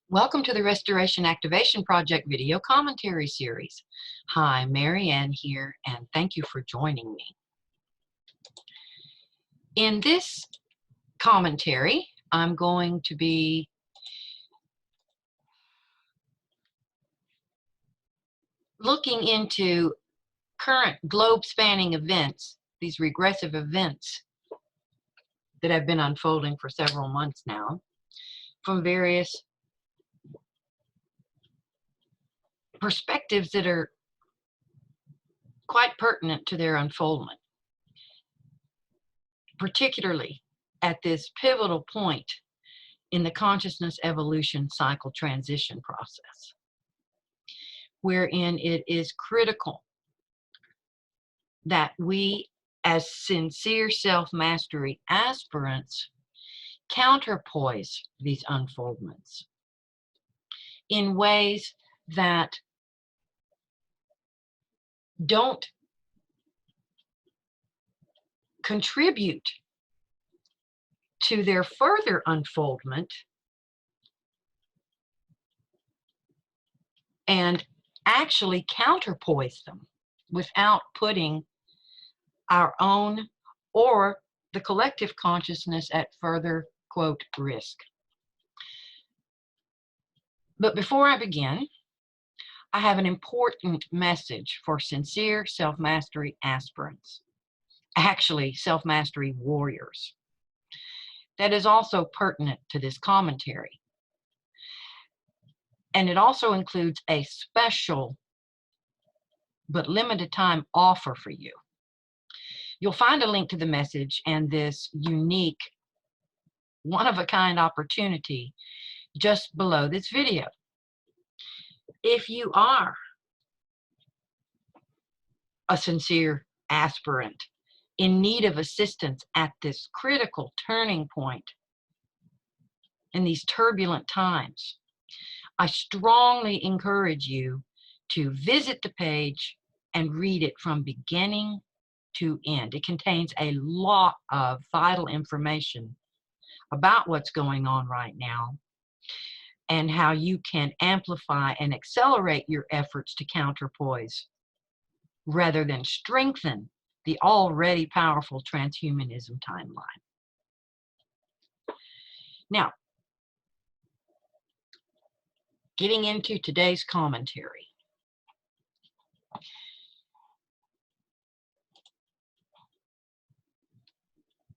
Welcome to the Restoration Activation Project video commentary series. Hi, Mary Ann here, and thank you for joining me. In this commentary, I'm going to be looking into current globe-spanning events, these regressive events that have been unfolding for several months now, from various perspectives that are quite pertinent to their unfoldment, particularly at this pivotal point in the consciousness evolution cycle transition process, wherein it is critical that we, as sincere self-mastery aspirants, counterpoise these unfoldments in ways that don't contribute to their further unfoldment and actually counterpoise them without putting our own or the collective consciousness at further, quote, risk. But before I begin, I have an important message for sincere self-mastery aspirants, actually self-mastery warriors, that is also pertinent to this commentary. And it also includes a special but limited time offer for you. You'll find a link to the message and this unique, one-of-a-kind opportunity just below this video. If you are a sincere aspirant in need of assistance at this critical turning point in these turbulent times, I strongly encourage you to visit the page and read it from beginning to end. It contains a lot of vital information about what's going on right now and how you can amplify and accelerate your efforts to counterpoise rather than strengthen the already powerful transhumanism timeline. Now, getting into today's commentary.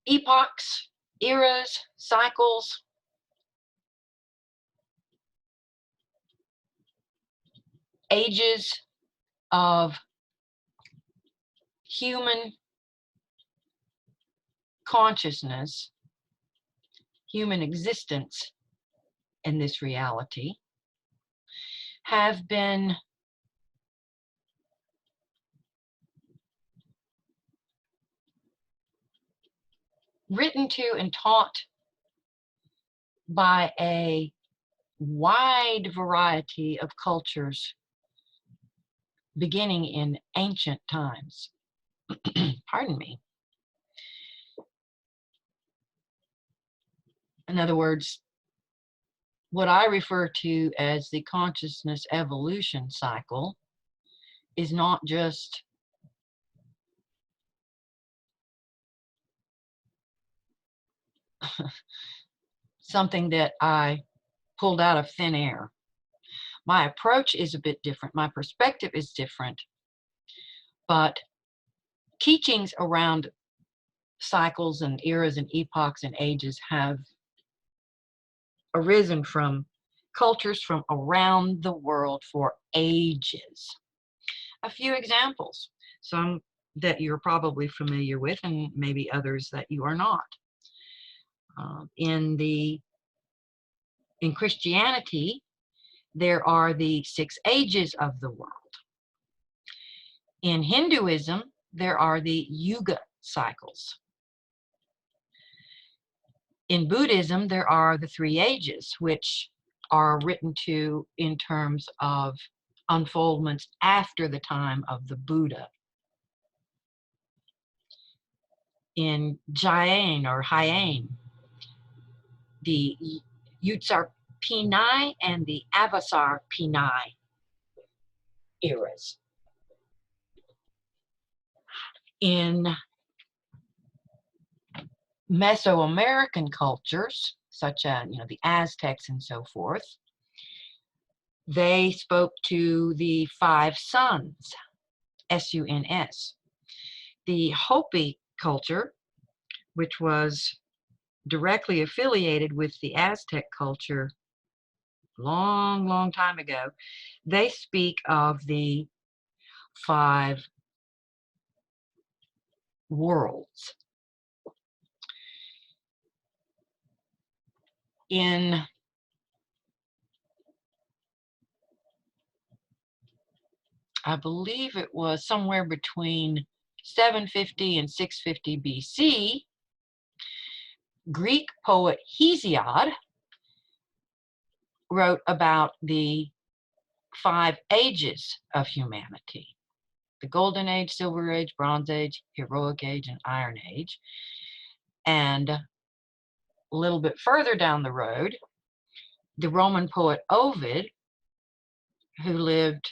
Epochs, eras, cycles, ages of human consciousness, human existence in this reality, have been written to and taught by a wide variety of cultures beginning in ancient times. Pardon me. In other words, what I refer to as the consciousness evolution cycle is not just something that I pulled out of thin air. My approach is a bit different. My perspective is different. But teachings around cycles and eras and epochs and ages have arisen from cultures from around the world for ages. A few examples, some that you're probably familiar with and maybe others that you are not. In Christianity, there are the 6 ages of the world. In Hinduism, there are the Yuga cycles. In Buddhism, there are the 3 ages, which are written to in terms of unfoldments after the time of the Buddha. In Jain or Heian, the Pni and the Avasar Pni eras. In Mesoamerican cultures, such as the Aztecs and so forth, they spoke to the 5 suns, S-U-N-S. The Hopi culture, which was directly affiliated with the Aztec culture long, long time ago, they speak of the 5 worlds. In I believe it was somewhere between 750 and 650 BC, Greek poet Hesiod wrote about the 5 ages of humanity: the Golden Age, Silver Age, Bronze Age, Heroic Age, and Iron Age. And a little bit further down the road, the Roman poet Ovid, who lived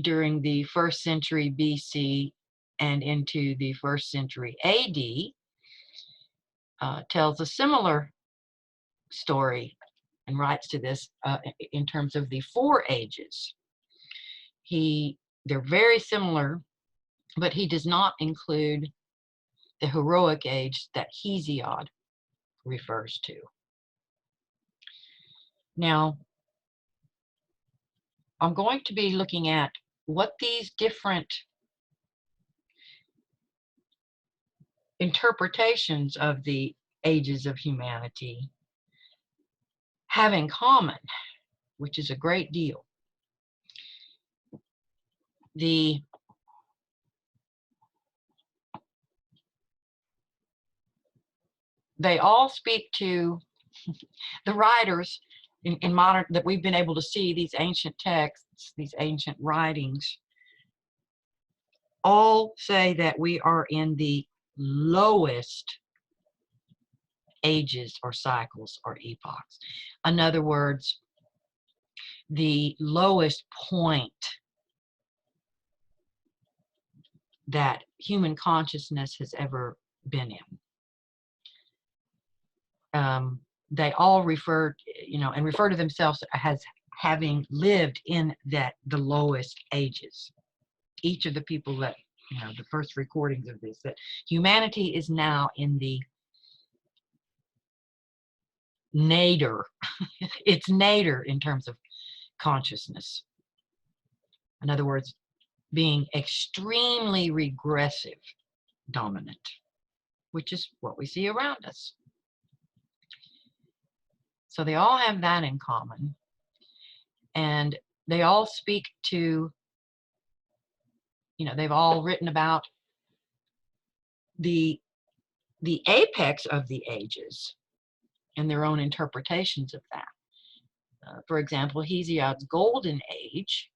during the 1st century BC and into the 1st century AD, tells a similar story and writes to this in terms of the 4 ages. They're very similar, but he does not include the heroic age that Hesiod refers to. Now, I'm going to be looking at what these different interpretations of the ages of humanity have in common, which is a great deal. They all speak to the writers in modern, that we've been able to see, these ancient texts, these ancient writings, all say that we are in the lowest ages or cycles or epochs. In other words, the lowest point that human consciousness has ever been in. They all refer, and refer to themselves as having lived in the lowest ages. Each of the people that, the first recordings of this, that humanity is now in the nadir. It's nadir in terms of consciousness. In other words, being extremely regressive dominant, which is what we see around us. So they all have that in common, and they all speak to, they've all written about the apex of the ages and their own interpretations of that. For example, Hesiod's Golden Age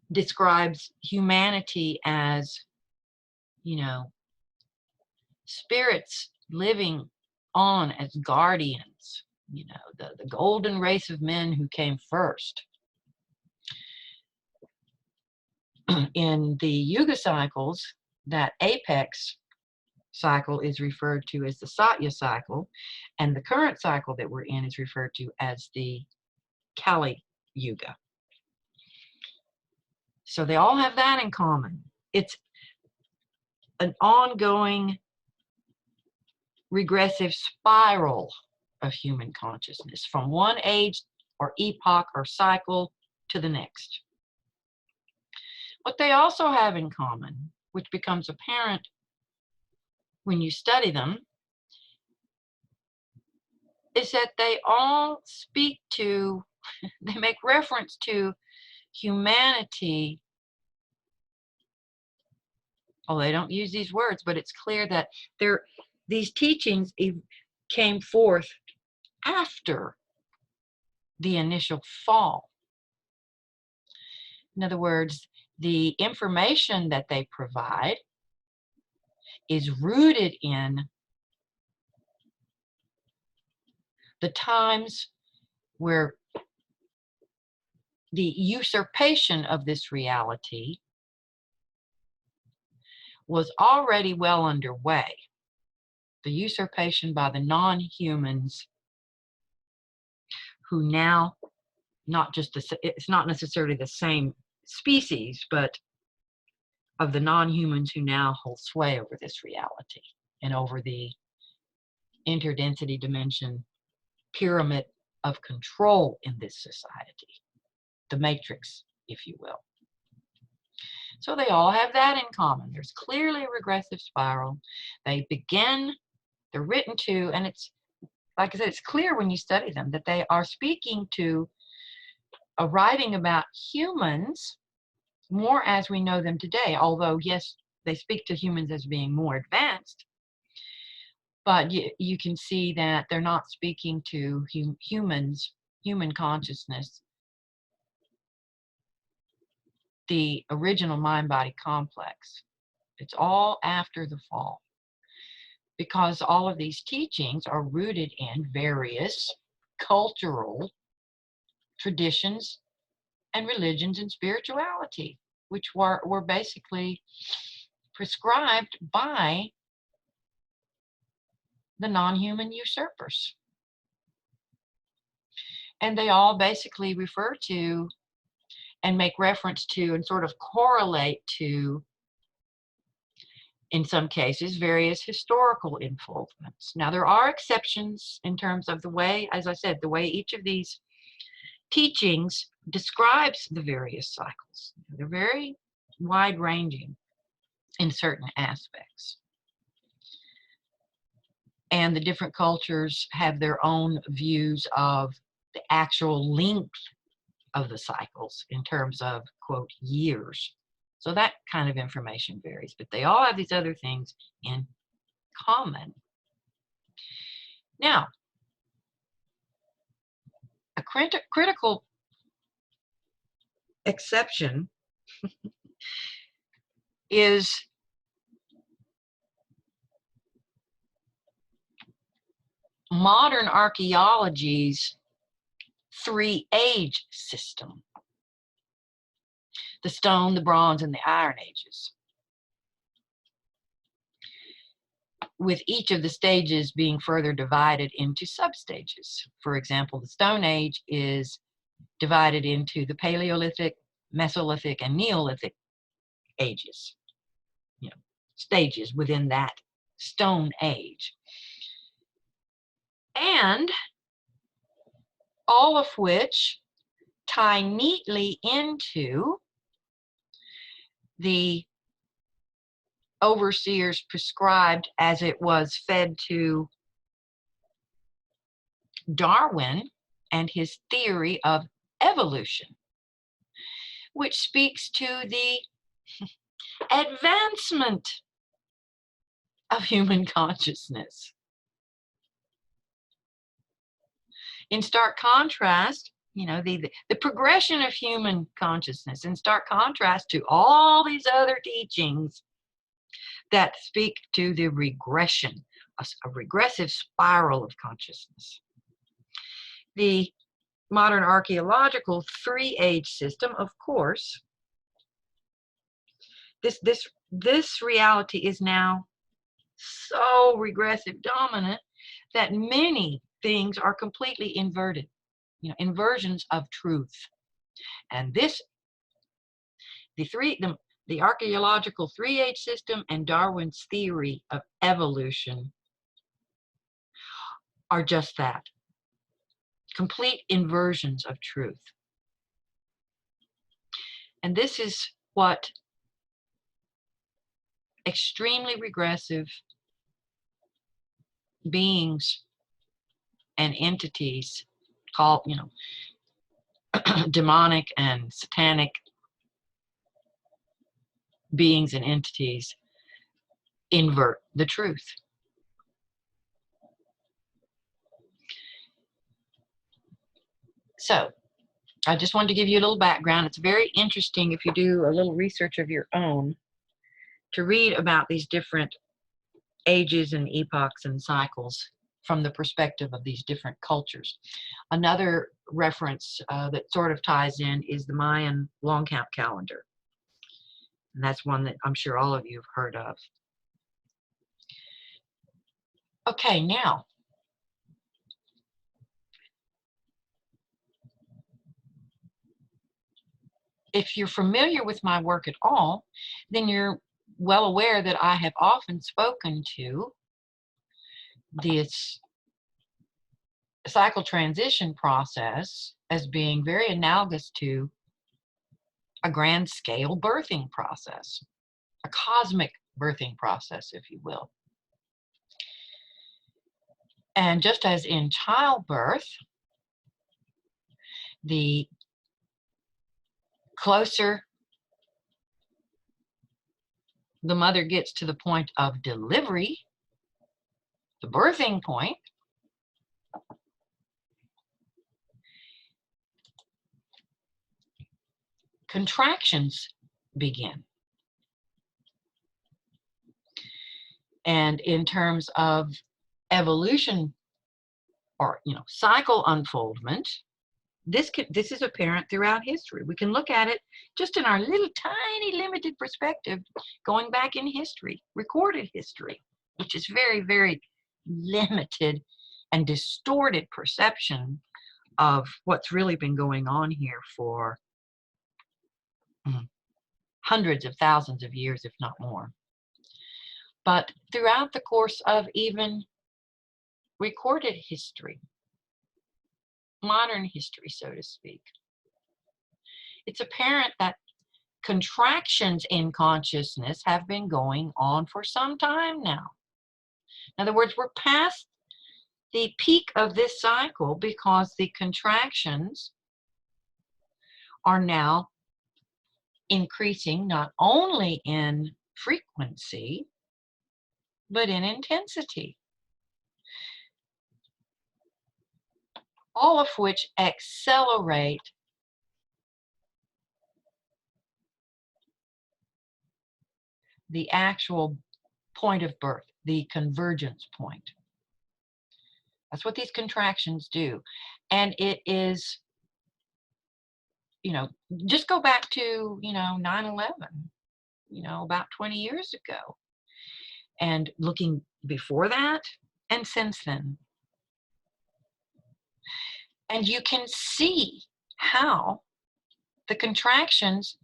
describes humanity as, spirits living on as guardians, the golden race of men who came first. In the Yuga cycles, that apex cycle is referred to as the Satya cycle, and the current cycle that we're in is referred to as the Kali Yuga. So they all have that in common. It's an ongoing regressive spiral of human consciousness from one age or epoch or cycle to the next. What they also have in common, which becomes apparent when you study them, is that they all speak to, they make reference to humanity. Oh, they don't use these words, but it's clear that these teachings came forth after the initial fall. In other words, the information that they provide is rooted in the times where the usurpation of this reality was already well underway. The usurpation by the non-humans who now, it's not necessarily the same species, but of the non-humans who now hold sway over this reality and over the interdensity dimension pyramid of control in this society, the matrix, if you will. So they all have that in common. There's clearly a regressive spiral. They're written to, and it's, like I said, it's clear when you study them that they are speaking to, writing about humans more as we know them today. Although, yes, they speak to humans as being more advanced, but you can see that they're not speaking to human consciousness, the original mind-body complex. It's all after the fall, because all of these teachings are rooted in various cultural traditions and religions and spirituality, which were basically prescribed by the non-human usurpers. And they all basically refer to and make reference to and sort of correlate to, in some cases, various historical unfoldments. Now, there are exceptions in terms of the way, as I said, the way each of these teachings describes the various cycles. They're very wide-ranging in certain aspects. And the different cultures have their own views of the actual length of the cycles in terms of, quote, years. So that kind of information varies, but they all have these other things in common. Now, a critical exception is modern archaeology's three-age system: the Stone, the Bronze, and the Iron Ages, with each of the stages being further divided into substages. For example, the Stone Age is divided into the Paleolithic, Mesolithic, and Neolithic ages, stages within that Stone Age. And all of which tie neatly into the overseers prescribed as it was fed to Darwin and his theory of evolution, which speaks to the advancement of human consciousness. In stark contrast, the progression of human consciousness, in stark contrast to all these other teachings that speak to the regression, a regressive spiral of consciousness. The modern archaeological three-age system, of course, this reality is now so regressive dominant that many things are completely inverted, inversions of truth. And the archaeological three-age system and Darwin's theory of evolution are just that, complete inversions of truth. And this is what extremely regressive beings and entities called, demonic and satanic beings and entities invert the truth. So I just wanted to give you a little background. It's very interesting, if you do a little research of your own, to read about these different ages and epochs and cycles from the perspective of these different cultures. Another reference that sort of ties in is the Mayan long count calendar. And that's one that I'm sure all of you have heard of. Okay, now, if you're familiar with my work at all, then you're well aware that I have often spoken to this cycle transition process as being very analogous to a grand scale birthing process, a cosmic birthing process, if you will. And just as in childbirth, the closer the mother gets to the point of delivery, the birthing point, contractions begin. And in terms of evolution or cycle unfoldment, this is apparent throughout history. We can look at it just in our little tiny limited perspective, going back in history, recorded history, which is very, very limited and distorted perception of what's really been going on here for hundreds of thousands of years, if not more. But throughout the course of even recorded history, modern history, so to speak, it's apparent that contractions in consciousness have been going on for some time now. In other words, we're past the peak of this cycle because the contractions are now increasing not only in frequency, but in intensity. All of which accelerate the actual point of birth, the convergence point. That's what these contractions do. And it is, just go back to, 9/11, about 20 years ago. And looking before that and since then. And you can see how the contractions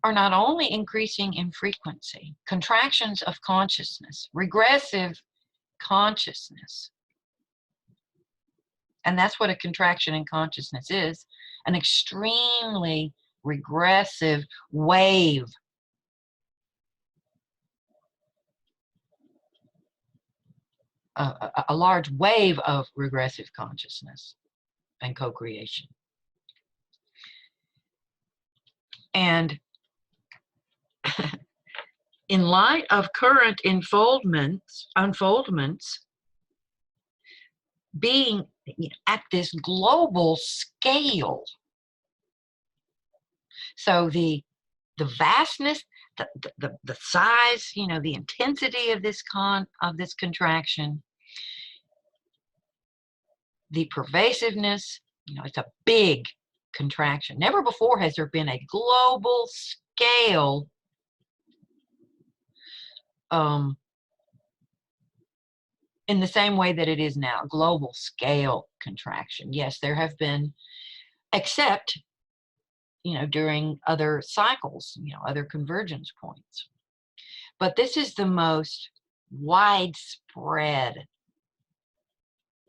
are not only increasing in frequency, contractions of consciousness, regressive consciousness. And that's what a contraction in consciousness is, an extremely regressive wave. A large wave of regressive consciousness and co-creation. And in light of current unfoldments being at this global scale, so the vastness, the size, the intensity of this contraction, the pervasiveness, it's a big contraction. Never before has there been a global scale in the same way that it is now, global scale contraction. Yes, there have been, except during other cycles, other convergence points. But this is the most widespread,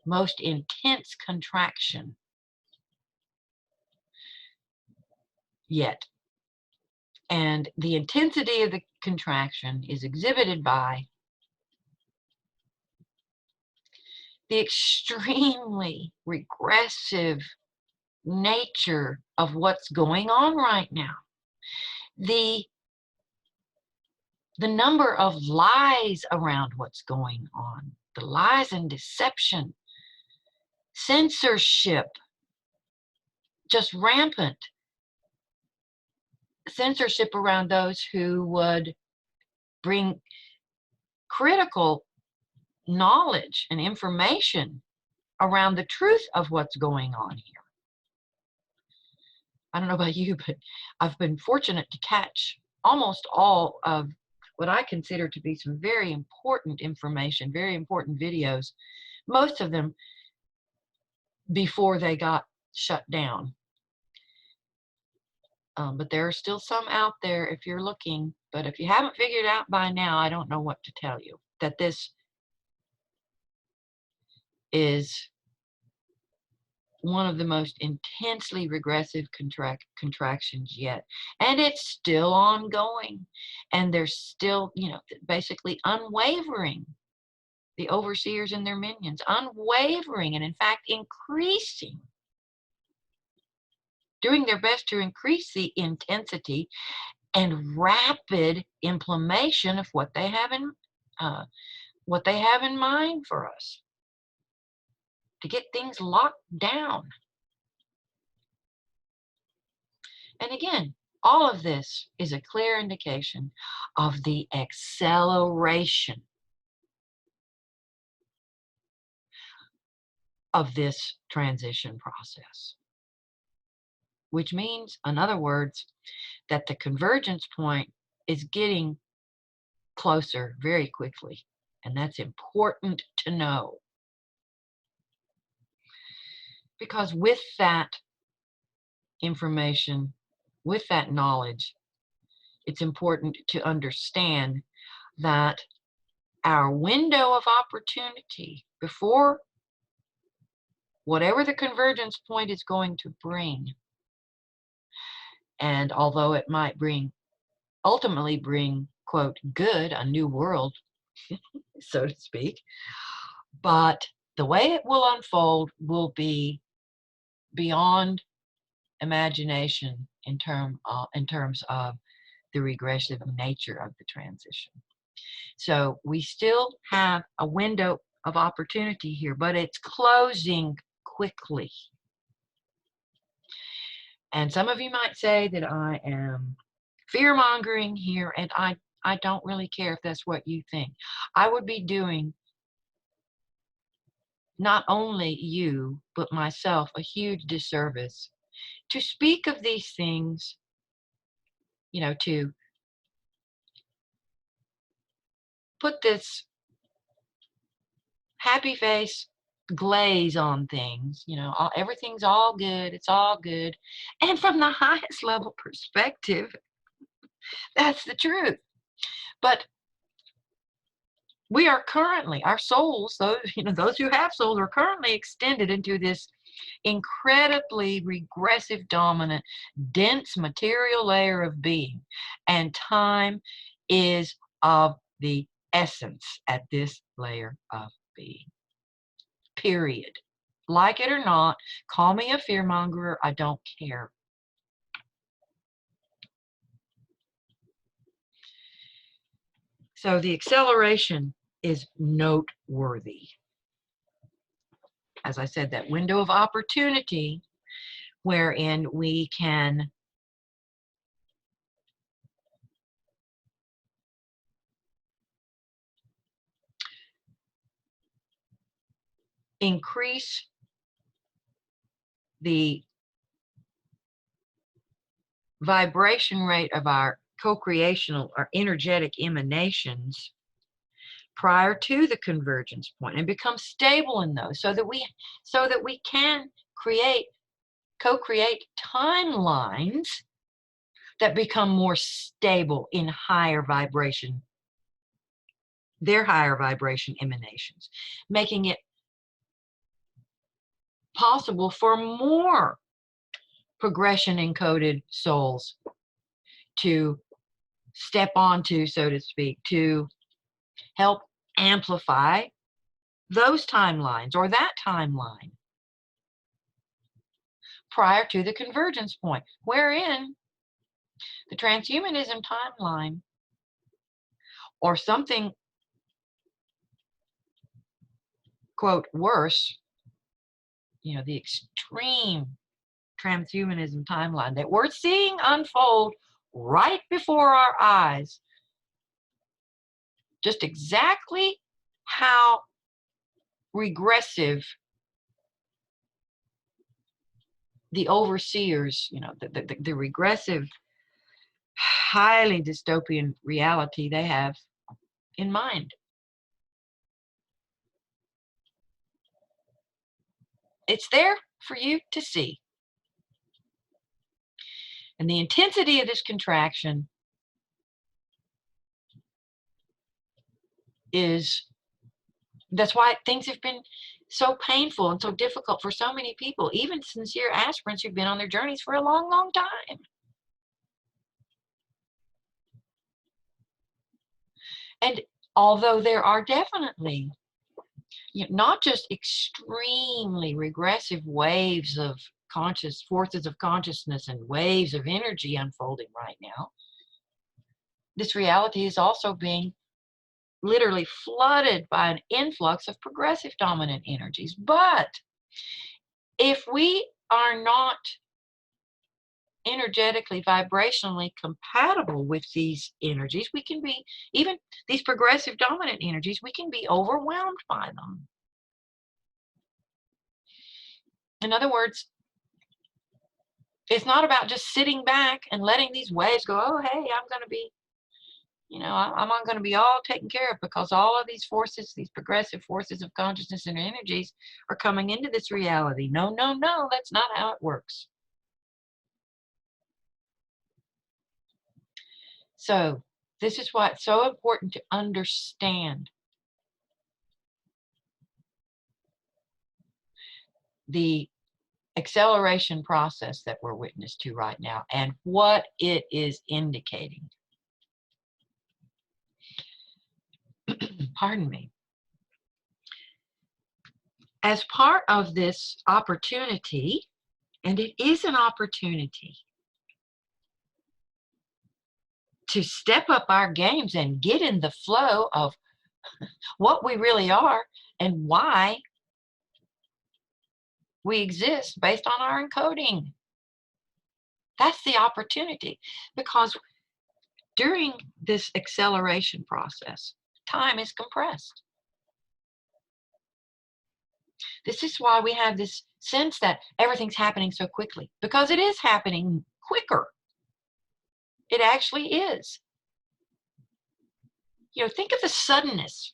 most intense contraction yet. And the intensity of the contraction is exhibited by the extremely regressive nature of what's going on right now. The number of lies around what's going on, the lies and deception, censorship, just rampant censorship around those who would bring critical knowledge and information around the truth of what's going on here. I don't know about you, but I've been fortunate to catch almost all of what I consider to be some very important information, very important videos, most of them before they got shut down. But there are still some out there if you're looking. But if you haven't figured out by now, I don't know what to tell you. That this is one of the most intensely regressive contractions yet. And it's still ongoing. And they're still, basically unwavering. The overseers and their minions, unwavering and in fact increasing, doing their best to increase the intensity and rapid implementation of what they have in mind for us, to get things locked down. And again, all of this is a clear indication of the acceleration of this transition process, which means, in other words, that the convergence point is getting closer very quickly. And that's important to know. Because with that information, with that knowledge, it's important to understand that our window of opportunity before whatever the convergence point is going to bring, and although it might ultimately bring, quote, good, a new world, so to speak, but the way it will unfold will be beyond imagination in terms of the regressive nature of the transition. So we still have a window of opportunity here, but it's closing quickly. And some of you might say that I am fear-mongering here, and I don't really care if that's what you think. I would be doing not only you, but myself, a huge disservice to speak of these things, to put this happy face glaze on things, everything's all good, it's all good. And from the highest level perspective, that's the truth. But we are currently, our souls, those who have souls are currently extended into this incredibly regressive, dominant, dense material layer of being. And time is of the essence at this layer of being. Period. Like it or not, call me a fearmonger, I don't care. So the acceleration is noteworthy. As I said, that window of opportunity wherein we can increase the vibration rate of our co-creational or energetic emanations prior to the convergence point and become stable in those so that we can co-create timelines that become more stable in higher vibration, their higher vibration emanations, making it possible for more progression encoded souls to step onto, so to speak, to help amplify those timelines or that timeline prior to the convergence point, wherein the transhumanism timeline or something, quote, worse, the extreme transhumanism timeline that we're seeing unfold right before our eyes, just exactly how regressive, the overseers, the regressive, highly dystopian reality they have in mind. It's there for you to see. And the intensity of this contraction that's why things have been so painful and so difficult for so many people, even sincere aspirants who've been on their journeys for a long, long time. And although there are definitely not just extremely regressive waves of forces of consciousness and waves of energy unfolding right now, this reality is also being literally flooded by an influx of progressive dominant energies. But if we are not energetically, vibrationally compatible with these energies, we can be, even these progressive dominant energies, we can be overwhelmed by them. In other words, it's not about just sitting back and letting these waves go, oh, hey, I'm going to be, I'm not going to be all taken care of because all of these forces, these progressive forces of consciousness and energies are coming into this reality. No, no, no, that's not how it works. So this is why it's so important to understand the acceleration process that we're witness to right now and what it is indicating. Pardon me. As part of this opportunity, and it is an opportunity to step up our games and get in the flow of what we really are and why we exist based on our encoding. That's the opportunity, because during this acceleration process, time is compressed. This is why we have this sense that everything's happening so quickly, because it is happening quicker. It actually is. Think of the suddenness.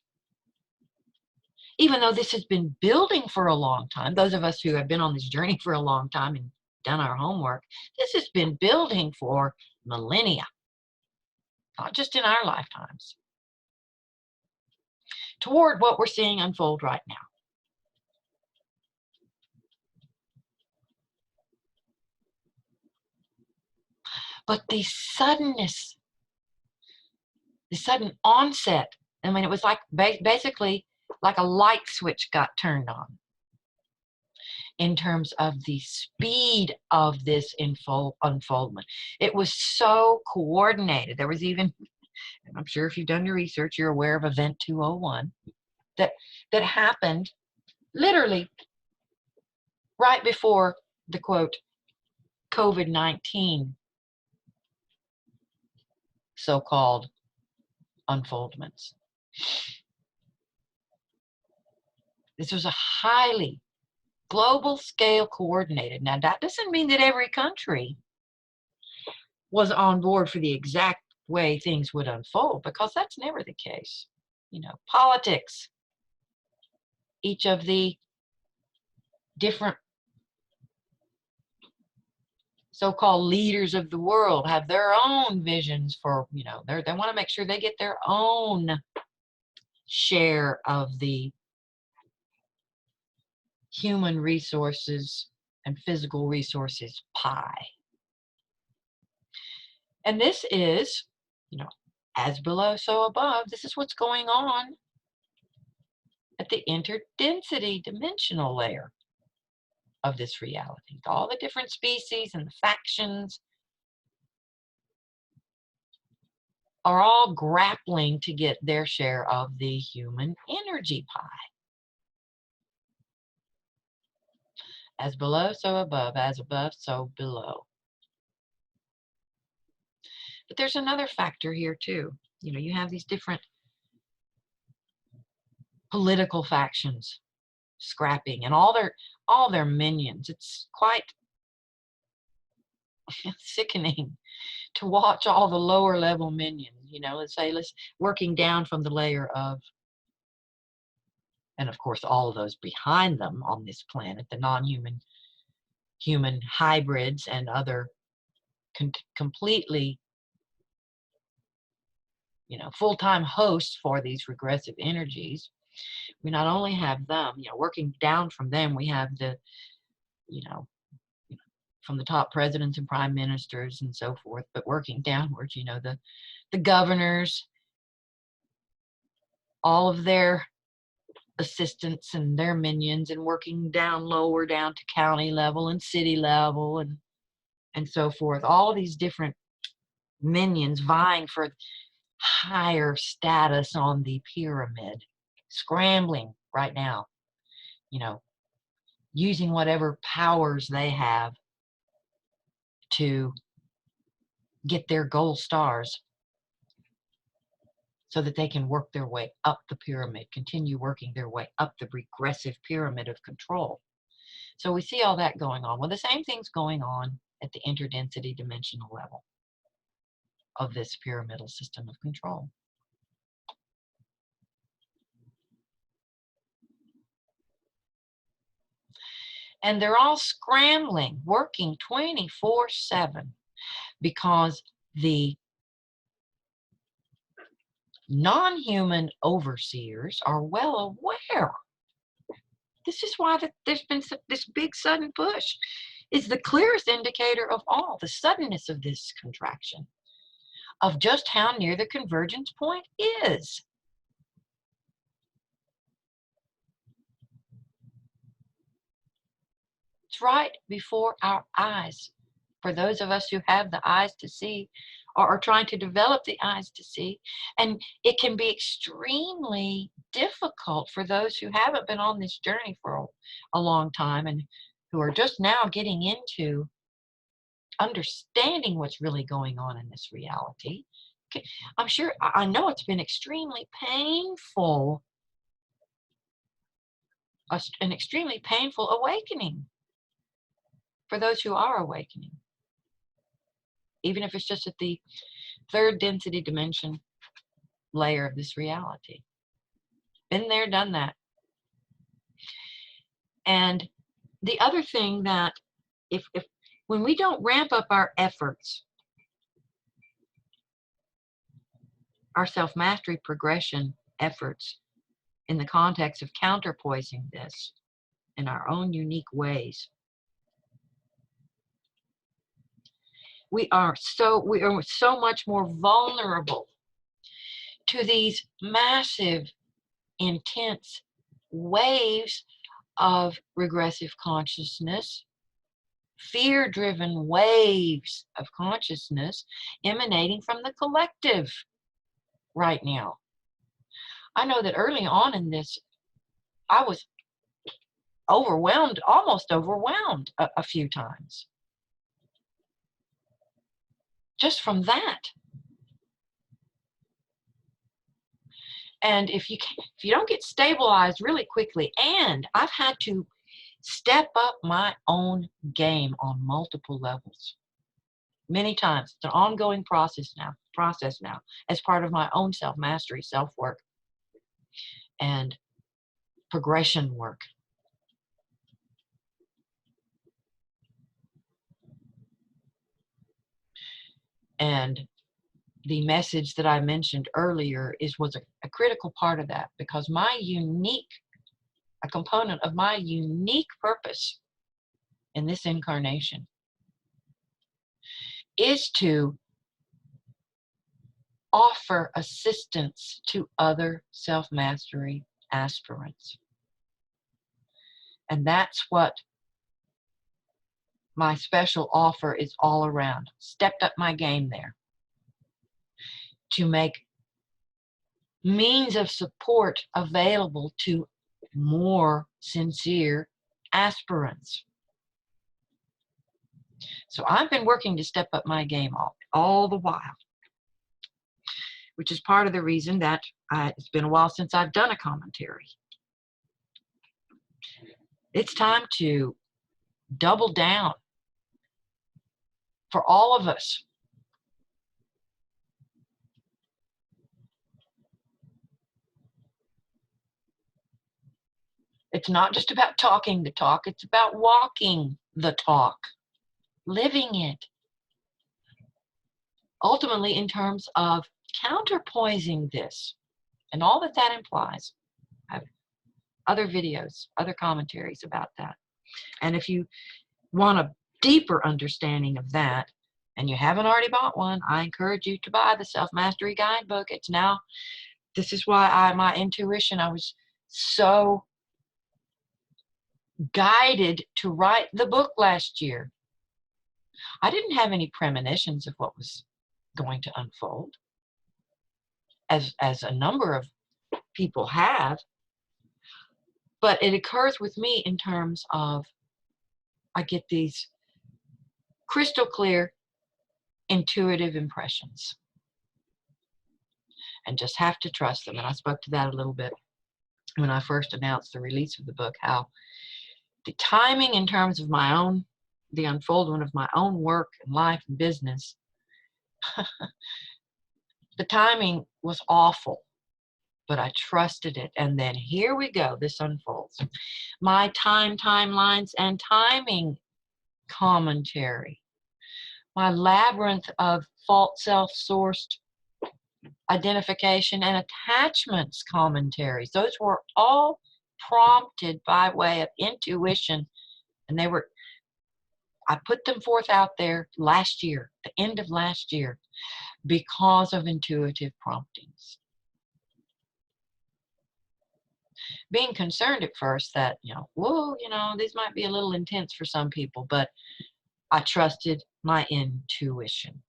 Even though this has been building for a long time, those of us who have been on this journey for a long time and done our homework, this has been building for millennia, not just in our lifetimes, toward what we're seeing unfold right now. But the suddenness, the sudden onset, I mean, it was like basically like a light switch got turned on in terms of the speed of this unfoldment. It was so coordinated. There was even, and I'm sure if you've done your research, you're aware of Event 201 that happened literally right before the quote COVID-19 so-called unfoldments. This was a highly global scale coordinated. Now, that doesn't mean that every country was on board for the exact way things would unfold, because that's never the case. Politics, each of the different so-called leaders of the world have their own visions for, they want to make sure they get their own share of the human resources and physical resources pie. And this is, as below, so above. This is what's going on at the interdensity dimensional layer of this reality. All the different species and the factions are all grappling to get their share of the human energy pie. As below, so above. As above, so below. But there's another factor here too. You have these different political factions scrapping and all their minions. It's quite sickening to watch all the lower level minions, you know, let's working down from the layer of, and of course all of those behind them on this planet, the non-human, human hybrids and other completely, you know, full-time hosts for these regressive energies. We not only have them, you know, working down from them, we have the, you know, from the top presidents and prime ministers and so forth, but working downwards, you know, the governors, all of their assistants and their minions, and working down lower down to county level and city level and so forth. All these different minions vying for higher status on the pyramid, scrambling right now, you know, using whatever powers they have to get their gold stars so that they can work their way up the pyramid, continue working their way up the regressive pyramid of control. So we see all that going on. Well, the same thing's going on at the interdensity dimensional level of this pyramidal system of control. And they're all scrambling, working 24/7, because the non-human overseers are well aware. This is why there's been this big sudden push. It's the clearest indicator of all, the suddenness of this contraction, of just how near the convergence point is. It's right before our eyes. For those of us who have the eyes to see, or are trying to develop the eyes to see. And it can be extremely difficult for those who haven't been on this journey for a long time and who are just now getting into understanding what's really going on in this reality. I'm sure, I know it's been extremely painful, an extremely painful awakening for those who are awakening. Even if it's just at the third density dimension layer of this reality. Been there, done that. And the other thing that if when we don't ramp up our efforts, our self-mastery progression efforts in the context of counterpoising this in our own unique ways, we are so much more vulnerable to these massive, intense waves of regressive consciousness, fear-driven waves of consciousness emanating from the collective right now. I know that early on in this, I was overwhelmed, almost overwhelmed a few times. Just from that. And if you don't get stabilized really quickly, and I've had to step up my own game on multiple levels many times. It's an ongoing process now as part of my own self-mastery, self-work, and progression work. And the message that I mentioned earlier was a critical part of that, because a component of my unique purpose in this incarnation is to offer assistance to other self-mastery aspirants. And that's what my special offer is all around. Stepped up my game there to make means of support available to more sincere aspirants. So I've been working to step up my game all the while, which is part of the reason that it's been a while since I've done a commentary. It's time to double down for all of us. It's not just about talking the talk, it's about walking the talk, living it. Ultimately, in terms of counterpoising this and all that that implies. I have other videos, other commentaries about that. And if you want a deeper understanding of that, and you haven't already bought one, I encourage you to buy the Self-Mastery Guidebook. It's now, this is why my intuition, I was so guided to write the book last year. I didn't have any premonitions of what was going to unfold, as a number of people have, but it occurs with me in terms of I get these crystal clear intuitive impressions and just have to trust them. And I spoke to that a little bit when I first announced the release of the book, how the timing in terms of my own, the unfoldment of my own work and life and business, the timing was awful, but I trusted it. And then here we go, this unfolds. My timelines and timing commentary, my labyrinth of false self-sourced identification and attachments commentaries. Those were all prompted by way of intuition, and they were, I put them forth out there last year, the end of last year, because of intuitive promptings. Being concerned at first that, whoa, these might be a little intense for some people, but I trusted my intuition.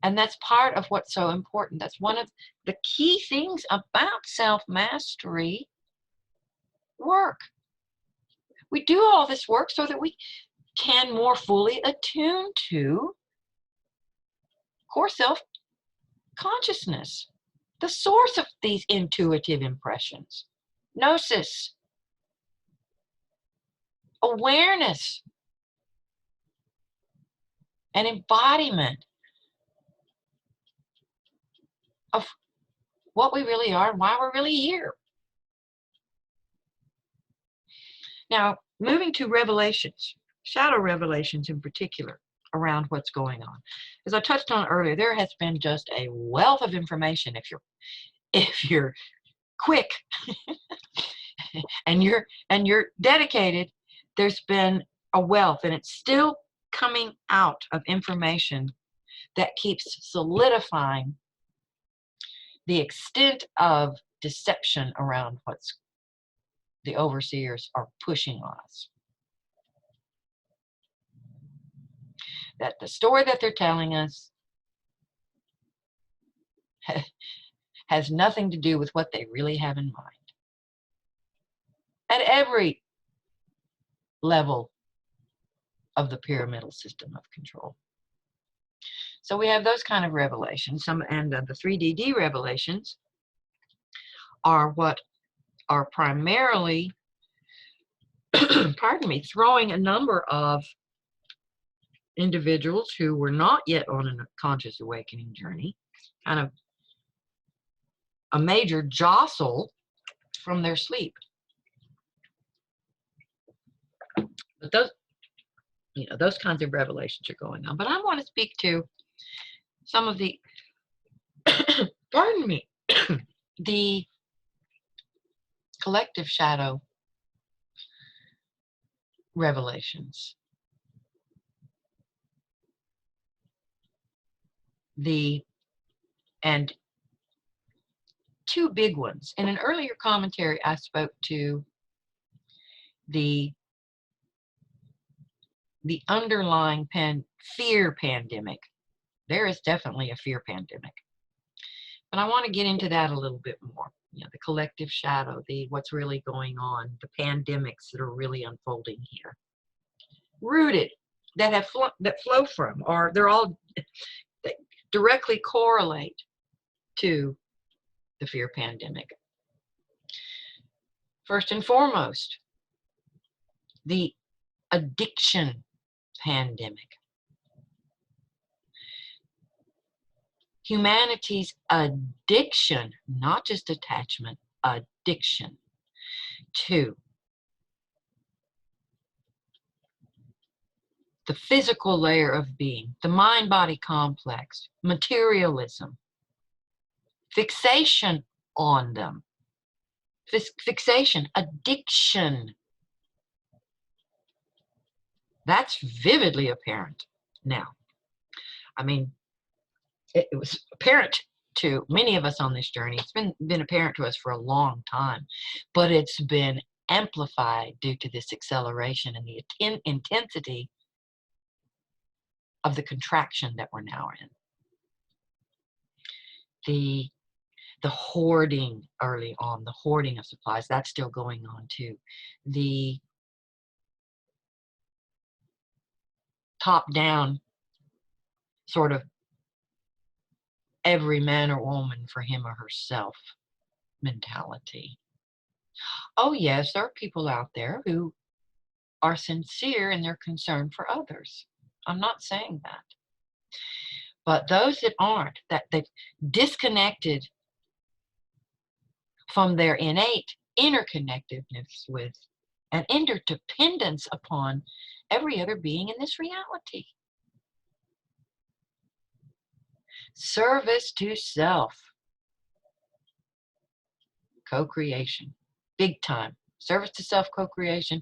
And that's part of what's so important. That's one of the key things about self-mastery work. We do all this work so that we can more fully attune to core self-consciousness, the source of these intuitive impressions, gnosis, awareness, and embodiment of what we really are and why we're really here. Now, moving to revelations, shadow revelations in particular, around what's going on. As I touched on earlier, there has been just a wealth of information. If you're quick and you're dedicated, there's been a wealth, and it's still coming out of information that keeps solidifying the extent of deception around what's the overseers are pushing on us. That the story that they're telling us has nothing to do with what they really have in mind. At every level of the pyramidal system of control. So we have those kind of revelations. And the 3DD revelations are what are primarily, pardon me, throwing a number of individuals who were not yet on a conscious awakening journey, kind of a major jostle from their sleep. But those kinds of revelations are going on. But I want to speak to some of the, pardon me, the collective shadow revelations. And two big ones. In an earlier commentary, I spoke to the underlying fear pandemic. There is definitely a fear pandemic. But I want to get into that a little bit more. The collective shadow, what's really going on, the pandemics that are really unfolding here. Rooted, that flow from, or they're all directly correlate to the fear pandemic. First and foremost, the addiction pandemic. Humanity's addiction, not just attachment, addiction to the physical layer of being, the mind-body complex, materialism, fixation on them, fixation, addiction. That's vividly apparent now. I mean, it was apparent to many of us on this journey. It's been apparent to us for a long time, but it's been amplified due to this acceleration and the intensity of the contraction that we're now in. The hoarding early on, the hoarding of supplies, that's still going on too. The top-down sort of every man or woman for him or herself mentality. Oh yes, there are people out there who are sincere in their concern for others. I'm not saying that. But those that aren't, that they've disconnected from their innate interconnectedness with and interdependence upon every other being in this reality. Service to self. Co-creation. Big time. Service to self, co-creation,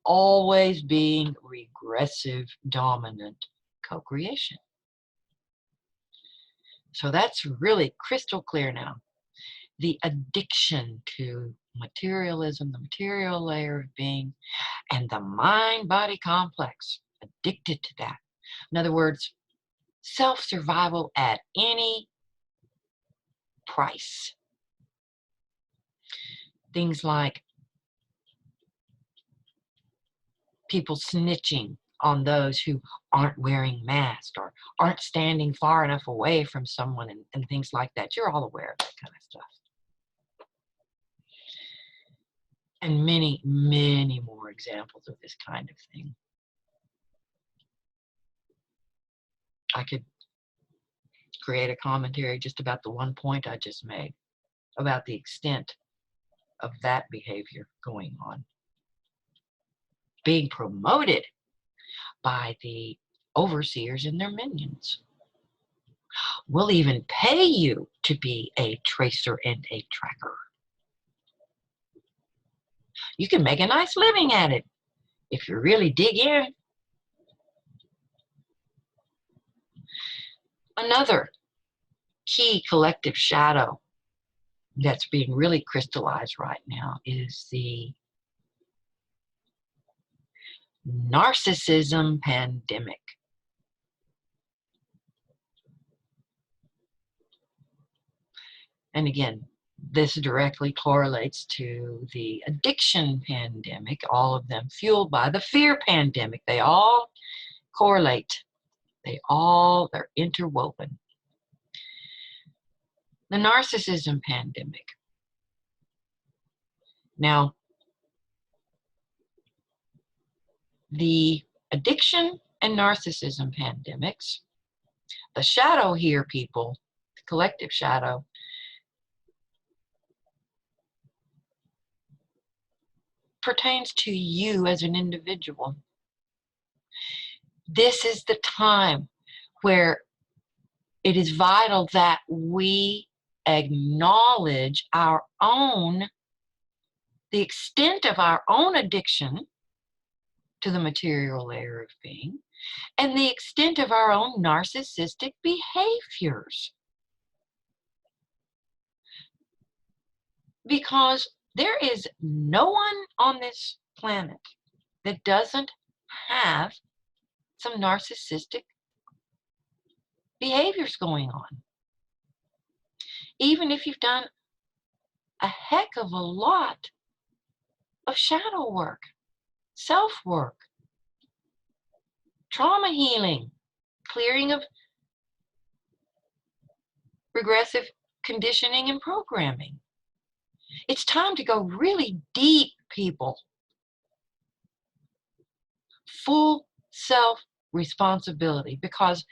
always being regressive, dominant co-creation. So that's really crystal clear now. The addiction to materialism, the material layer of being, and the mind-body complex, addicted to that. In other words, self-survival at any price. Things like people snitching on those who aren't wearing masks or aren't standing far enough away from someone and things like that. You're all aware of that kind of stuff. And many, many more examples of this kind of thing. I could create a commentary just about the one point I just made, about the extent of that behavior going on, being promoted by the overseers and their minions. We'll even pay you to be a tracer and a tracker. You can make a nice living at it if you really dig in. Another key collective shadow that's being really crystallized right now is the narcissism pandemic. And again, this directly correlates to the addiction pandemic, all of them fueled by the fear pandemic. They all correlate. They're interwoven. The narcissism pandemic. Now, the addiction and narcissism pandemics, the shadow here, people, the collective shadow, pertains to you as an individual. This is the time where it is vital that we acknowledge the extent of our own addiction to the material layer of being and the extent of our own narcissistic behaviors. Because there is no one on this planet that doesn't have some narcissistic behaviors going on. Even if you've done a heck of a lot of shadow work, self-work, trauma healing, clearing of regressive conditioning and programming. It's time to go really deep, people. Full self-responsibility, because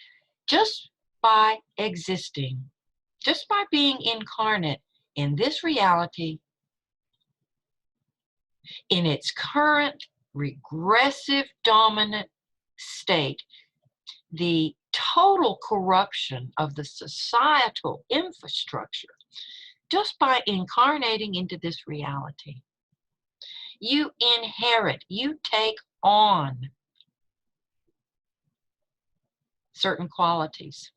just by existing, just by being incarnate in this reality, in its current regressive dominant state, the total corruption of the societal infrastructure, just by incarnating into this reality, you inherit, you take on certain qualities.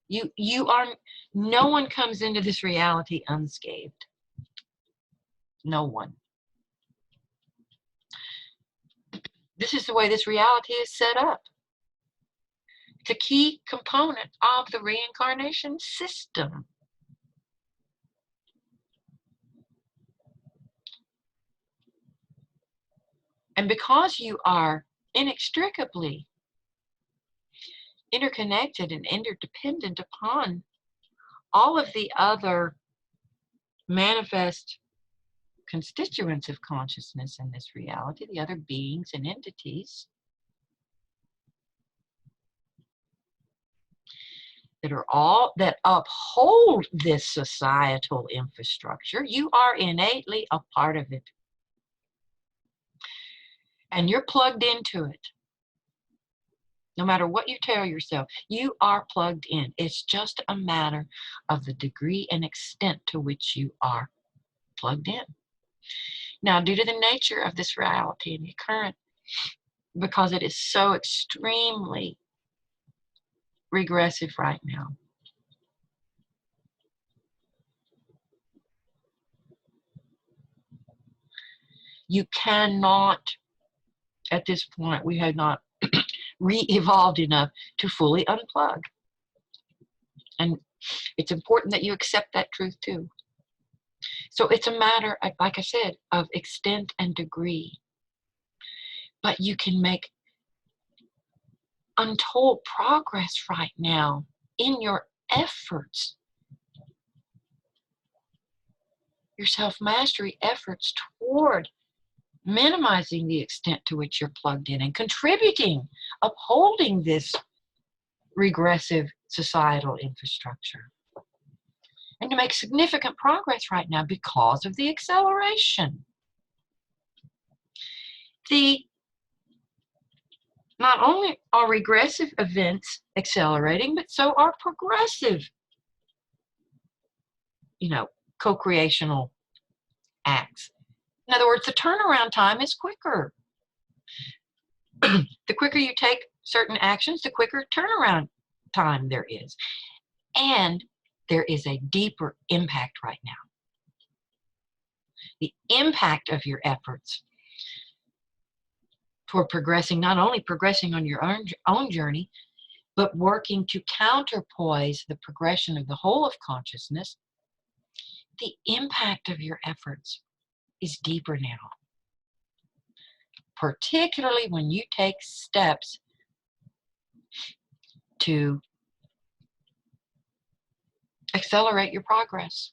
You are, no one comes into this reality unscathed. No one. This is the way this reality is set up. It's a key component of the reincarnation system. And because you are inextricably interconnected and interdependent upon all of the other manifest constituents of consciousness in this reality, the other beings and entities that are all that uphold this societal infrastructure, you are innately a part of it. And you're plugged into it. No matter what you tell yourself, you are plugged in. It's just a matter of the degree and extent to which you are plugged in. Now, due to the nature of this reality and the current, because it is so extremely regressive right now, you cannot, at this point, we have not re-evolved enough to fully unplug. And it's important that you accept that truth too. So it's a matter, like I said, of extent and degree. But you can make untold progress right now in your efforts, your self-mastery efforts toward minimizing the extent to which you're plugged in and contributing, upholding this regressive societal infrastructure. And to make significant progress right now because of the acceleration. Not only are regressive events accelerating, but so are progressive, co-creational acts. In other words, the turnaround time is quicker. The quicker you take certain actions, the quicker turnaround time there is. And there is a deeper impact right now. The impact of your efforts toward progressing, not only progressing on your own journey, but working to counterpoise the progression of the whole of consciousness, the impact of your efforts is deeper now. Particularly when you take steps to accelerate your progress.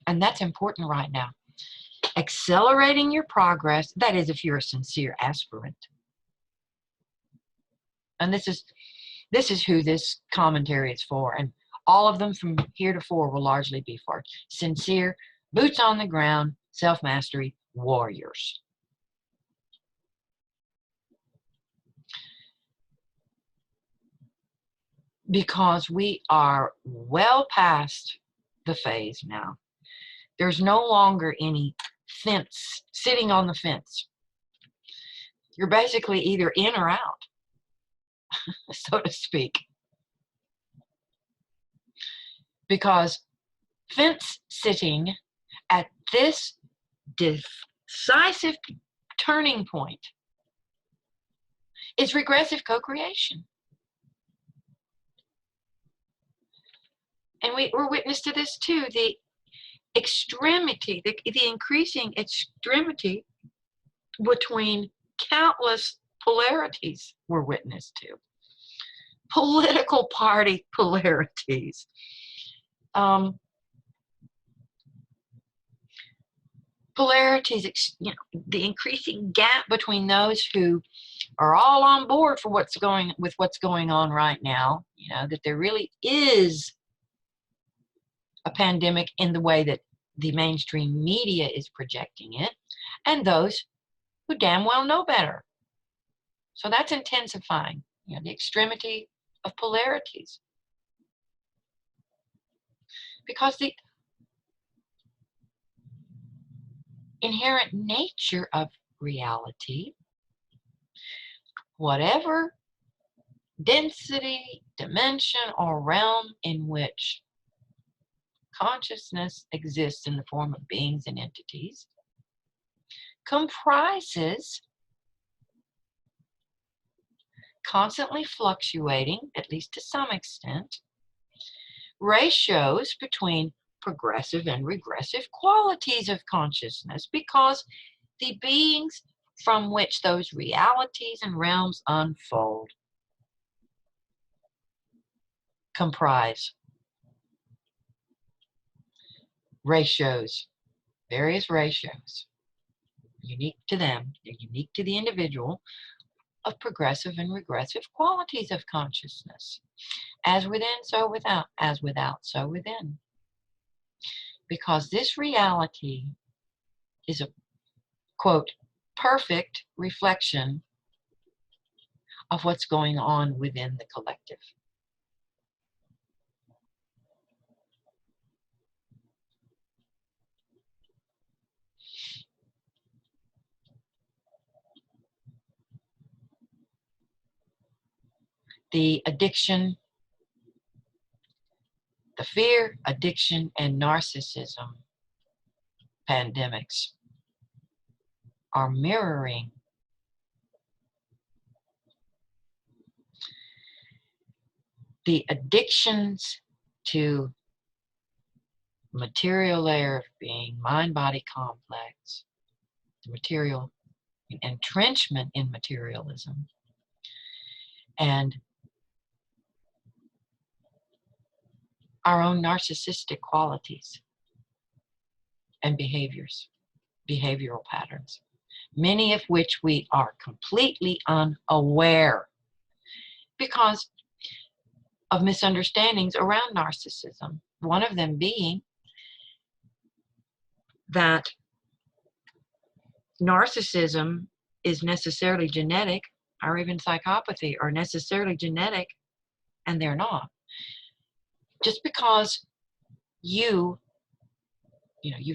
And that's important right now. Accelerating your progress, that is if you're a sincere aspirant. And this is who this commentary is for. And all of them from heretofore will largely be for sincere, boots on the ground, self-mastery warriors. Because we are well past the phase now. There's no longer any fence, sitting on the fence. You're basically either in or out, so to speak. Because fence sitting at this decisive turning point is regressive co-creation. And we're witness to this too, the extremity, the increasing extremity between countless polarities we're witness to. political party polarities. Polarities, the increasing gap between those who are all on board for what's going on right now, that there really is a pandemic in the way that the mainstream media is projecting it, and those who damn well know better. So that's intensifying, the extremity of polarities. Because the inherent nature of reality, whatever density, dimension, or realm in which consciousness exists in the form of beings and entities, comprises constantly fluctuating, at least to some extent, ratios between progressive and regressive qualities of consciousness, because the beings from which those realities and realms unfold comprise ratios, various ratios, unique to them, they're unique to the individual, of progressive and regressive qualities of consciousness. As within, so without. As without, so within. Because this reality is a, quote, perfect reflection of what's going on within the collective. The addiction, the fear, addiction, and narcissism pandemics are mirroring the addictions to material layer of being, mind-body complex, the material entrenchment in materialism, and our own narcissistic qualities and behaviors, behavioral patterns, many of which we are completely unaware because of misunderstandings around narcissism. One of them being that narcissism is necessarily genetic, or even psychopathy are necessarily genetic, and they're not. Just because you've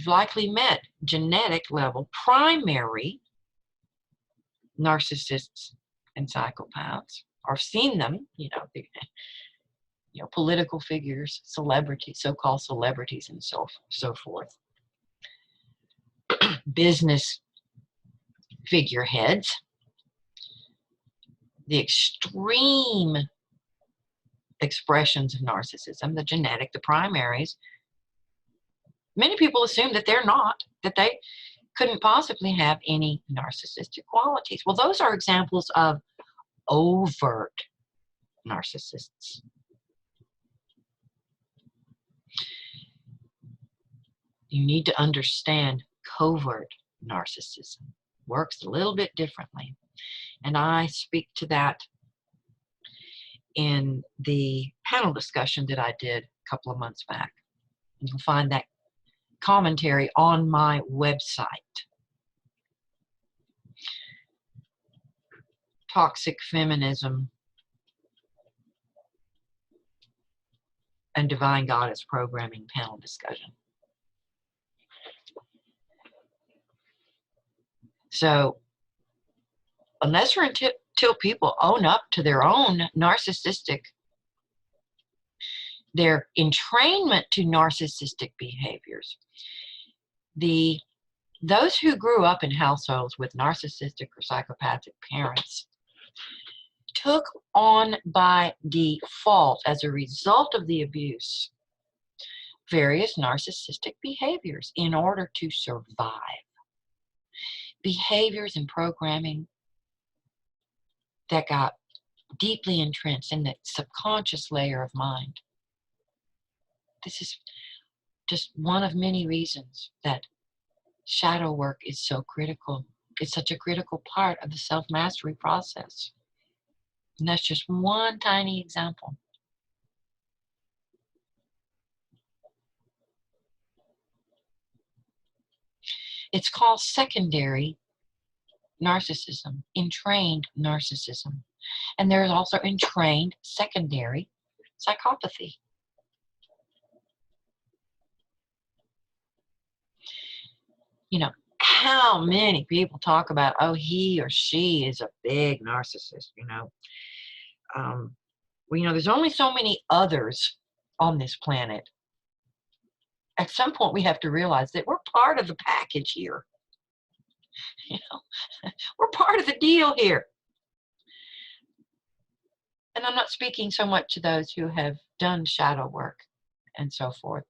likely met genetic level primary narcissists and psychopaths, or seen them, political figures, celebrities, so-called celebrities, and so forth, business figureheads, the extreme expressions of narcissism, the genetic, the primaries. Many people assume that they're not, that they couldn't possibly have any narcissistic qualities. Well, those are examples of overt narcissists. You need to understand covert narcissism. Works a little bit differently. And I speak to that in the panel discussion that I did a couple of months back. You'll find that commentary on my website. Toxic Feminism and Divine Goddess Programming panel discussion. So, unless or until people own up to their own narcissistic, their entrainment to narcissistic behaviors, those who grew up in households with narcissistic or psychopathic parents took on by default, as a result of the abuse, various narcissistic behaviors in order to survive. Behaviors and programming that got deeply entrenched in the subconscious layer of mind. This is just one of many reasons that shadow work is so critical. It's such a critical part of the self-mastery process. And that's just one tiny example. It's called secondary narcissism, entrained narcissism. And there's also entrained secondary psychopathy. You know, how many people talk about, oh, he or she is a big narcissist, Well, there's only so many others on this planet. At some point, we have to realize that we're part of the package here. We're part of the deal here. And I'm not speaking so much to those who have done shadow work and so forth,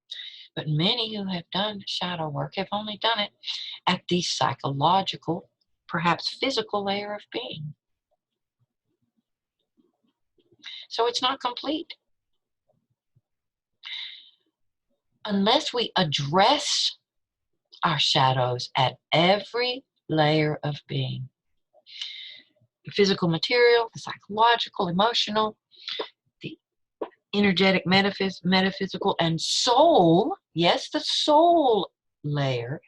but many who have done shadow work have only done it at the psychological, perhaps physical layer of being. So it's not complete. Unless we address our shadows at every layer of being, the physical material, the psychological, emotional, the energetic, metaphysical, and soul, yes, the soul layer,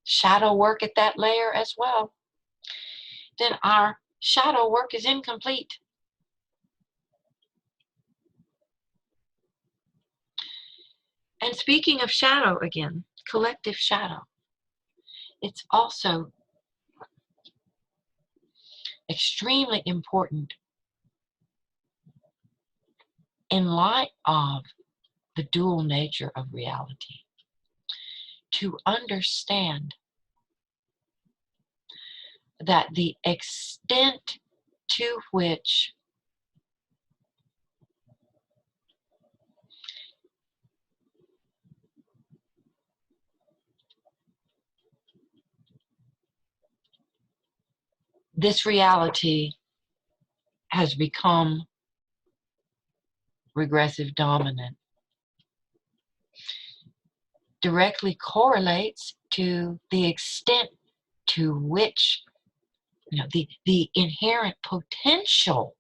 shadow work at that layer as well, then our shadow work is incomplete. And speaking of shadow again, collective shadow, it's also extremely important in light of the dual nature of reality to understand that the extent to which this reality has become regressive dominant directly correlates to the extent to which the inherent potential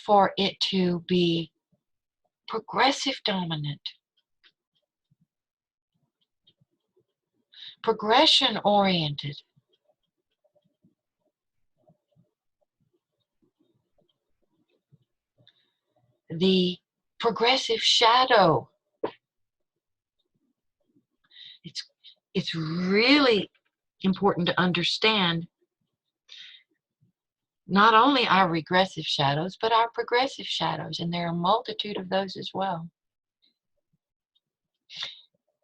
for it to be progressive dominant, progression oriented, the progressive shadow. It's really important to understand not only our regressive shadows, but our progressive shadows, and there are a multitude of those as well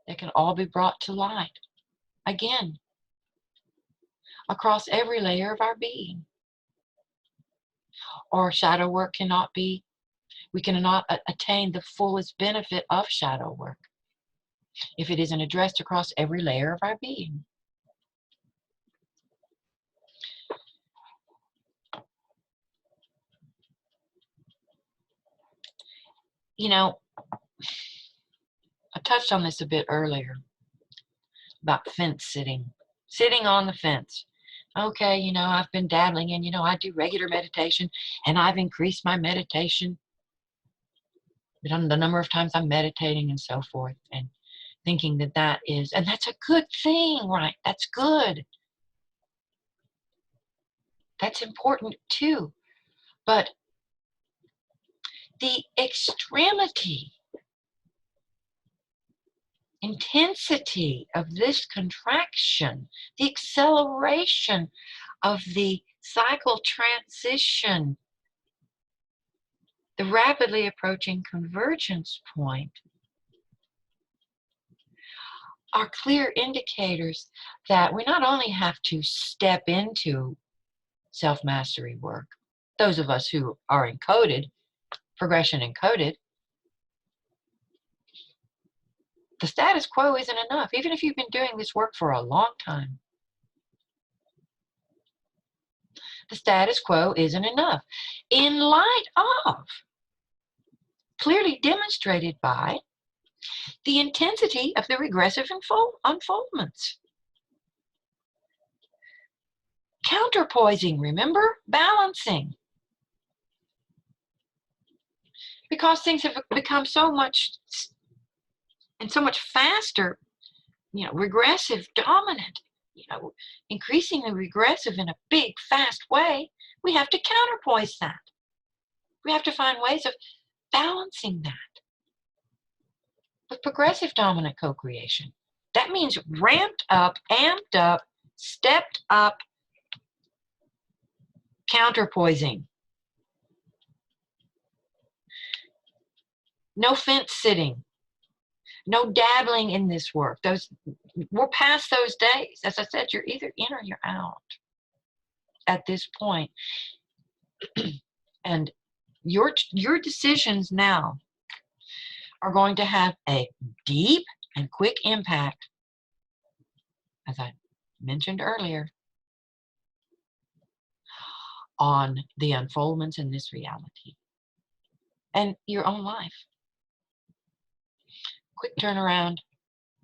that can all be brought to light, again, across every layer of our being. Or shadow work we cannot attain the fullest benefit of shadow work if it isn't addressed across every layer of our being. I touched on this a bit earlier about fence sitting on the fence. Okay, I've been dabbling in, I do regular meditation, and I've increased my meditation, the number of times I'm meditating and so forth, and thinking that is, and that's a good thing, right? That's good. That's important too. But the extremity, intensity of this contraction, the acceleration of the cycle transition, the rapidly approaching convergence point, are clear indicators that we not only have to step into self-mastery work, those of us who are encoded, progression encoded, the status quo isn't enough, even if you've been doing this work for a long time. The status quo isn't enough. In light of, clearly demonstrated by, the intensity of the regressive unfoldments. Counterpoising, remember? Balancing. Because things have become so much and so much faster, regressive dominant, increasingly regressive in a big, fast way, we have to counterpoise that. We have to find ways of balancing that with progressive dominant co-creation. That means ramped up, amped up, stepped up counterpoising. No fence sitting. No dabbling in this work. We're past those days. As I said, you're either in or you're out at this point. And your decisions now are going to have a deep and quick impact, as I mentioned earlier, on the unfoldments in this reality and your own life. Quick turnaround,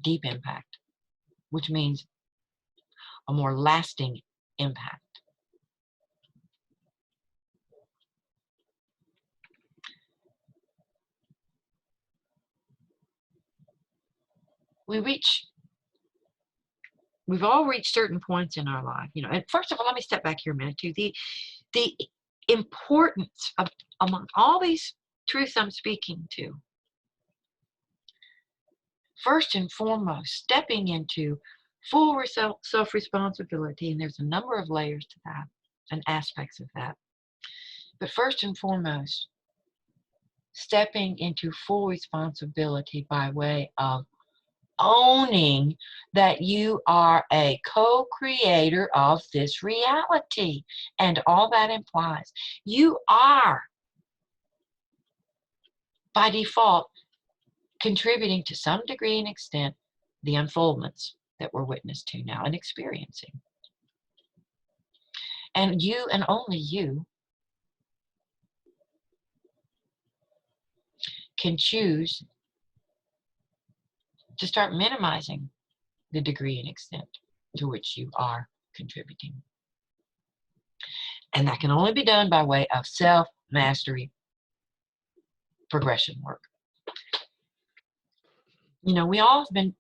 deep impact, which means a more lasting impact. We've all reached certain points in our life, and first of all, let me step back here a minute to the importance of, among all these truths I'm speaking to, first and foremost, stepping into full self-responsibility, and there's a number of layers to that and aspects of that. But first and foremost, stepping into full responsibility by way of owning that you are a co-creator of this reality and all that implies. You are, by default, contributing to some degree and extent the unfoldments that we're witness to now and experiencing. And you and only you can choose to start minimizing the degree and extent to which you are contributing. And that can only be done by way of self-mastery progression work. We all have been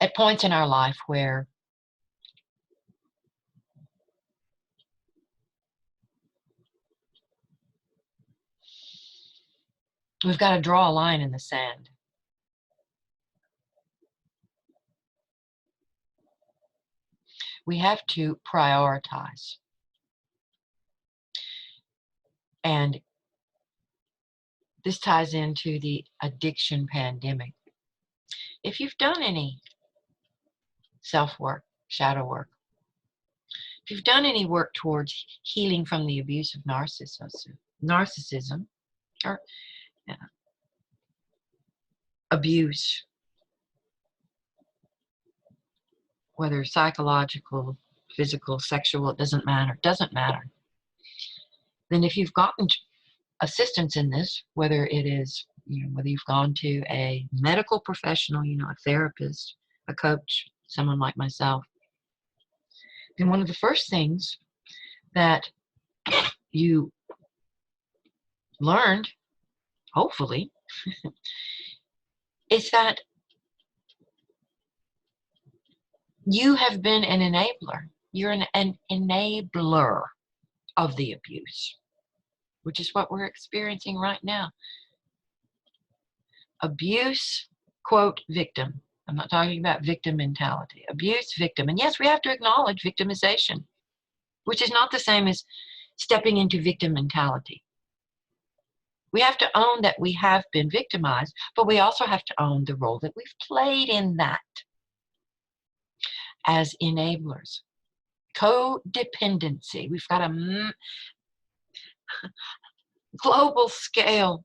at points in our life where we've got to draw a line in the sand. We have to prioritize. And this ties into the addiction pandemic. If you've done any self-work, shadow work, if you've done any work towards healing from the abuse of narcissism or abuse, whether psychological, physical, sexual, it doesn't matter, then if you've gotten assistance in this, whether it is, whether you've gone to a medical professional, a therapist, a coach, someone like myself, then one of the first things that you learned, hopefully, is that you have been an enabler. You're an enabler of the abuse, which is what we're experiencing right now. Abuse, quote, victim. I'm not talking about victim mentality. Abuse, victim. And yes, we have to acknowledge victimization, which is not the same as stepping into victim mentality. We have to own that we have been victimized, but we also have to own the role that we've played in that as enablers. Codependency. We've got a global scale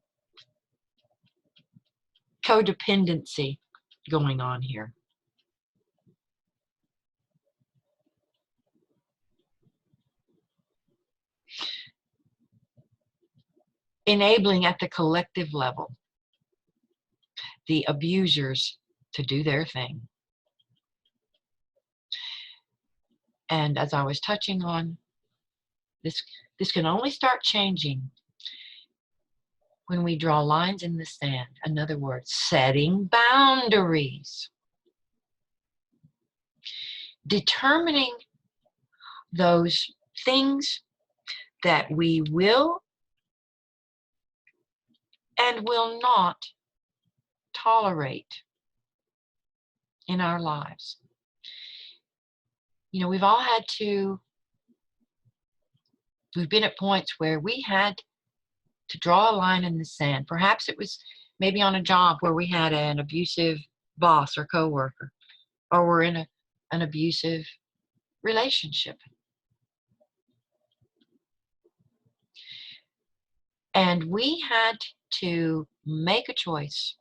codependency going on here. enabling at the collective level the abusers to do their thing. And as I was touching on, this can only start changing when we draw lines in the sand. In other words, setting boundaries. Determining those things that we will and will not tolerate in our lives. You know, we've been at points where we had to draw a line in the sand. Perhaps it was maybe on a job where we had an abusive boss or coworker, or we're in an abusive relationship. And we had to make a choice.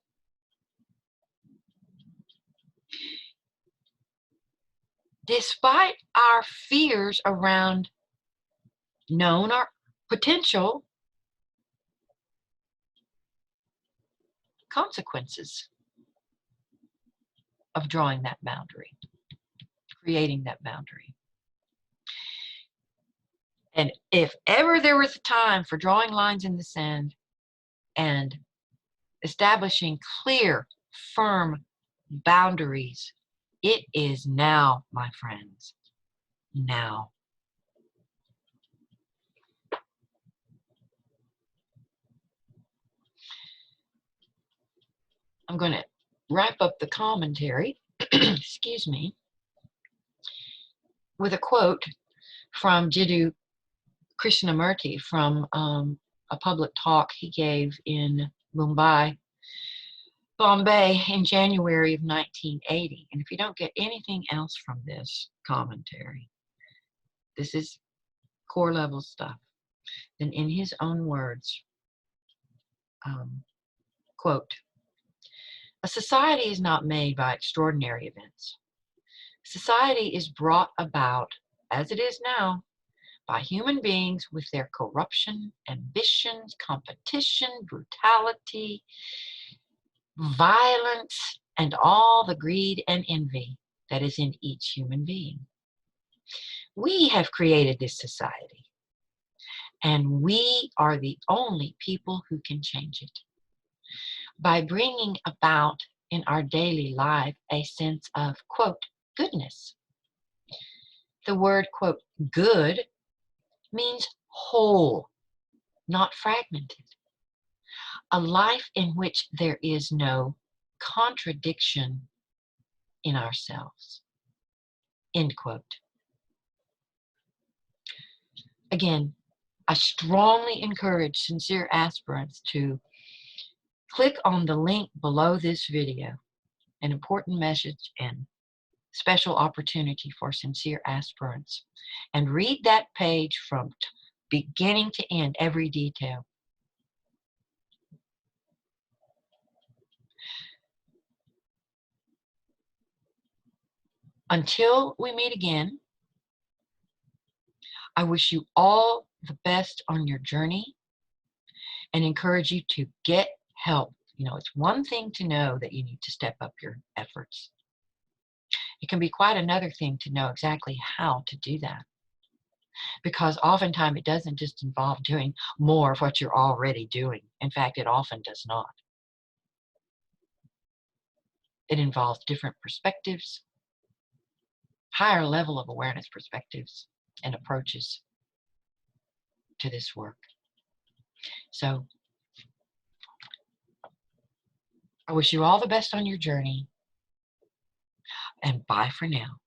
Despite our fears around known or potential consequences of drawing that boundary, creating that boundary. And if ever there was a time for drawing lines in the sand and establishing clear, firm boundaries, it is now, my friends. Now. I'm going to wrap up the commentary, excuse me, with a quote from Jiddu Krishnamurti from a public talk he gave in Bombay, in January of 1980. And if you don't get anything else from this commentary, this is core level stuff, then in his own words, quote, "A society is not made by extraordinary events. Society is brought about, as it is now, by human beings with their corruption, ambitions, competition, brutality, violence, and all the greed and envy that is in each human being. We have created this society, and we are the only people who can change it. By bringing about in our daily life a sense of, quote, goodness. The word, quote, good means whole, not fragmented. A life in which there is no contradiction in ourselves, end quote." Again, I strongly encourage sincere aspirants to click on the link below this video, an important message and special opportunity for sincere aspirants, and read that page from beginning to end, every detail. Until we meet again, I wish you all the best on your journey and encourage you to get help. You know, it's one thing to know that you need to step up your efforts. It can be quite another thing to know exactly how to do that. Because oftentimes it doesn't just involve doing more of what you're already doing. In fact, it often does not. It involves different perspectives, higher level of awareness perspectives and approaches to this work. So I wish you all the best on your journey, and bye for now.